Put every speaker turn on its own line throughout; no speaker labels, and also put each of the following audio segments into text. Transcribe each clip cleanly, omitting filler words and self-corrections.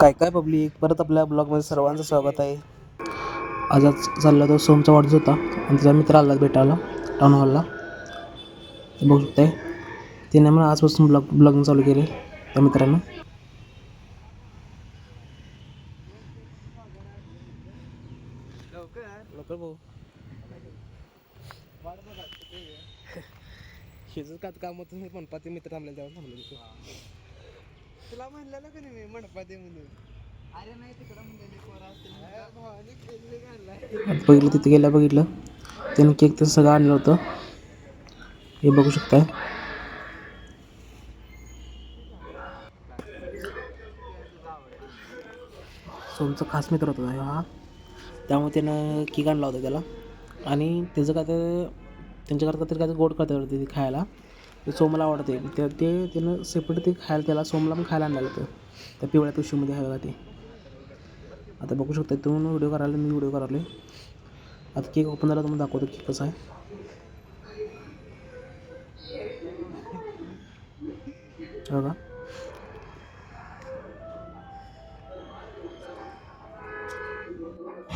काय काय पब्लिक परत आपल्या ब्लॉगमध्ये सर्वांचं स्वागत आहे. आज चालला तो सोमचा वाढदिवस होता आणि त्याचा मित्र आला भेटायला टाउन हॉलला. ते बघू शकताय त्याने मला आजपासून ब्लॉगिंग चालू केले त्या मित्रानं. लवकर भाऊ हेच का काम होतं मी म्हणपाते मित्र थांबले त्यावर थांबले.
तुला म्हणलेलं का नाही मी मंडपात म्हणून. अरे नाही तिकडं म्हणलेली पोरा
पहिलं तिथे गेल्या बघितलं त्यानं केक तसं सगळं आणलं होतं. हे बघू शकताय. सोमचा खास मित्र होता हा, त्यामुळे त्यानं केक आणला होता त्याला. आणि त्याचं काय तर त्यांच्याकरता तरी काय तर गोड करता होते ते खायला. ते सोमला आवडते ते त्यानं सेपरेट ते खायला त्याला सोमला पण खायला आणलेलं होतं त्या पिवळ्या पिशवीमध्ये आहे बघा ते. आता बघू शकता तुम्ही व्हिडिओ करायला मी व्हिडिओ करायला. आता केक ओपन झाला तुम्हाला दाखवतो केक कसा आहे. बघा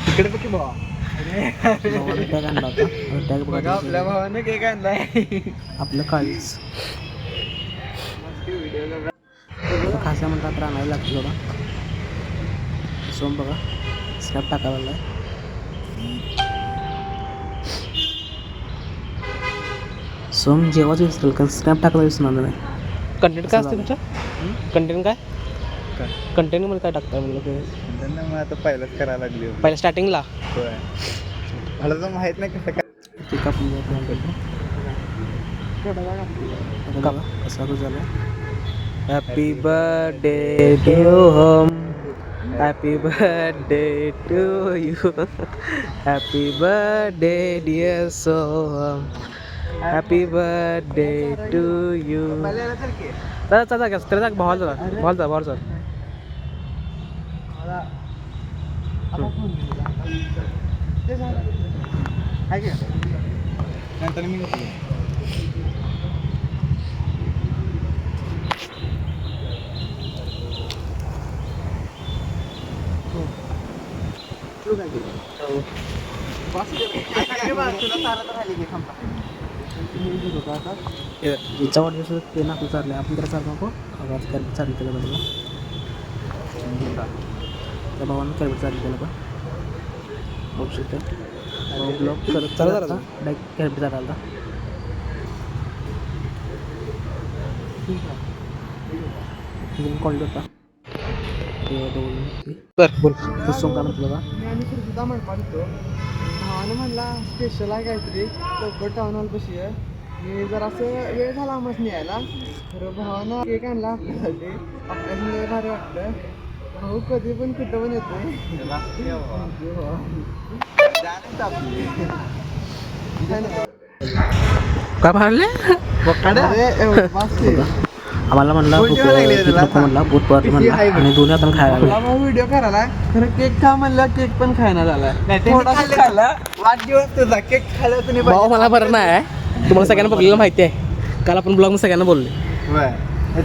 तिकडे बघ की भावा.
टॅग आणला होता टॅग बघा
आपल्या भावाने केक आणलाय.
आपलं काळीच खासा म्हणतात तर आणायला लागतं बघा. सोम बघा स्नॅप टाकायला आहे. सोम जेव्हाच विसरेल कारण स्नॅप टाकायला विसरणार नाही. कंटेंट काय असतं तुमचं? कंटेंट काय कंटेंटमध्ये काय टाकताय म्हणलं ते?
मग आता पहिलंच करायला लागली.
पहिल्या स्टार्टिंगला
मला तर माहित नाही कसं काय.
केक आपण प्लॅन करतो कसा तो झाला. हॅपी बर्थडे टू होम, happy birthday to you, happy birthday dear Soham, happy birthday to you. चला भावाला
नंतर मी
हिचा वाढदिवस ते नाकू चाललं आपण तर चालू नको चालू केलं बघा. त्या भावानं कॅरेट चालू केलं का बघू शकता. ब्लॉग करत चालू डायरेक्ट कॅरेट चालला. कॉल होता बरं बोल सोम काय म्हणतो बघा.
आणि सुद्धा म्हणणार होतो भावानं म्हणला स्पेशल आहे काहीतरी लवकर टाउन हॉल कशी आहे. मी जर असं वेळ झाला आम्हाला यायला तर भावानं केक आणला आपल्यासाठी. आपल्याला लय भारी वाटलं. भाऊ कधी पण कुठं पण येतोय.
काय म्हणले आम्हाला म्हणला म्हणला भूत पार्टी म्हणला आणि दोन्ही आता खायला लागला.
व्हिडिओ करायला खरं केक खा म्हणलं केक पण खायला झाला. वाढदिवस तुझा केक खायला तुम्ही
भाऊ मला बरं नाही तुम्हाला सगळ्यांना बघलेलं माहिती आहे. काल आपण ब्लॉग सगळ्यांना बोलले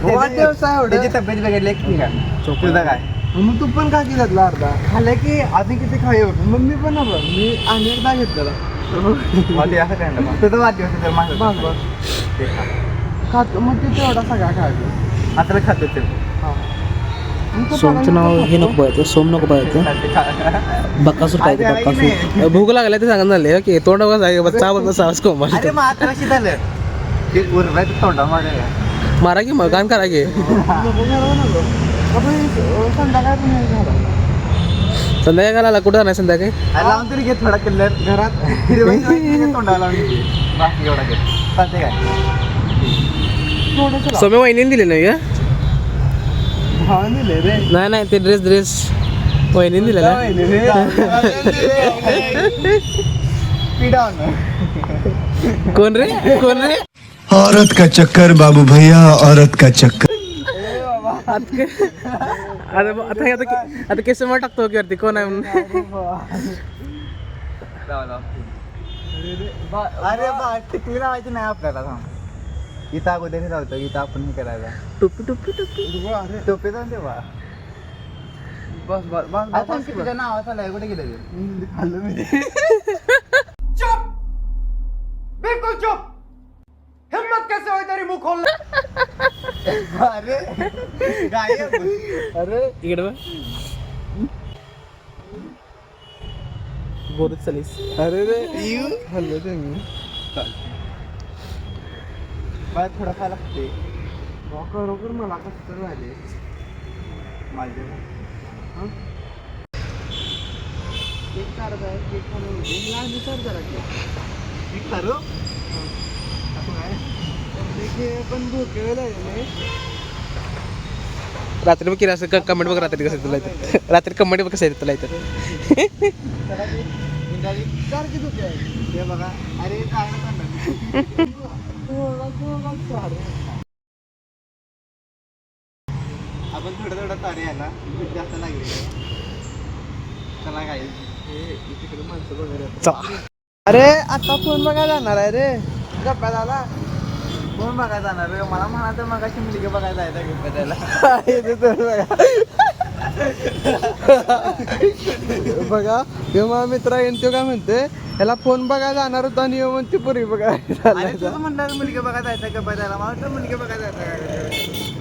वाढदिवस आहे तब्येत बिघडली तुझा काय मग तू पण का घेतला अर्धा खाल्लं की आधी किती खाय मग मी पण ना बघ मी अनेकदा घेतलेला तुझा वाढदिवस खातो मग ते तेवढा सगळा खायचो आता खातो ते.
सोमचं नाव हे नको पाहिजे सोम नको पाहिजे बक्कासूर पाहिजे बक्कासूर. भूक लागल्या ते सांगत झाले की तोंड मारा की मग गाण करा की संध्याकाळी घालायला कुठं जाणार संध्याकाळी
लावून तरी घे थोडा कलर घरात तोंडाला लावून बाकी एवढा घे चालते काय
सोम्या वहिनीने दिले नाही का?
दिले रे
नाही ते ड्रेस वहिनीने दिले ना. कोण रे
औरत का चक्कर बाबू भैया औरत का चक्कर.
आता केस मला टाकतो की वरती कोण आहे म्हणून.
अरे बा टिकली लावायची नाही आपल्याला सांग. इथं अगोदर राहतो इथं आपण हे करायला
टोपी
टोपी जाऊन दे बा बस बस बस तुझ्या नावाचा लय कुठे गेलं खाल्लं मी चुप बिलकुल चुप हिम्मत कैसे होई तेरी मुंह खोल अरे गायब अरे
इकडे बघ बोलत चालीस
अरे रे खाल्लं ते मी बाय थोडा खायला लागते खरोखर मला कसं तर झाले माझे केक काढत आहे केक खाणं होते लहान विचार जरा केक करू असं काय ते पण भोके वेळ लागले
रात्री बघ की असं कमेंट बघ रात्री कसं तुला येतं रात्री कमेंट बघ कसं येतं तुला येतं
सारखे धोके आहे ते बघा अरे काय आपण थोडं तारे आहे ना जास्त लागले चला काय तिकडे माणसं वगैरे
चला
अरे आता फोन बघायला जाणार आहे रे गप्पा झाला फोन बघायला जाणार रे मला म्हणा तर मग अशी मुलगी बघायला आहे गप्पा द्यायला बघा हे माझा मित्र आहे तो काय म्हणते याला फोन बघायला जाणार होता आणि म्हणते पुरी बघायला म्हणलं मुलगी बघायला जायचं गप्पा द्यायला मला वाटतं मुलगी बघायला जायचं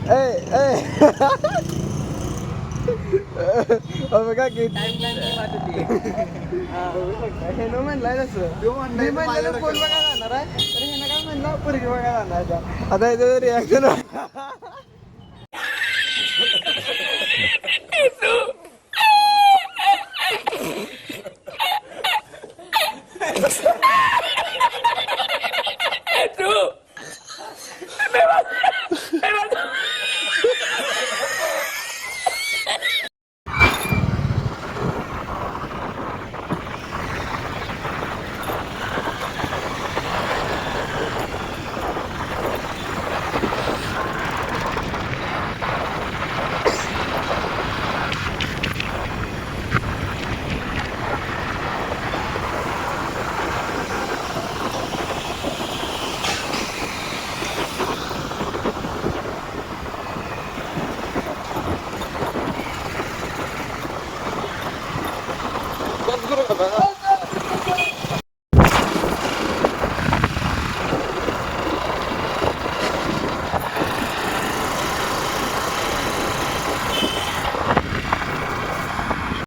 बघा की म्हणलाय तसं मी म्हणलं फोन बघायला जाणार आहे तर ह्यानं काय म्हणलं पोरगी बघायला जाणार आता याचं रिॲक्शन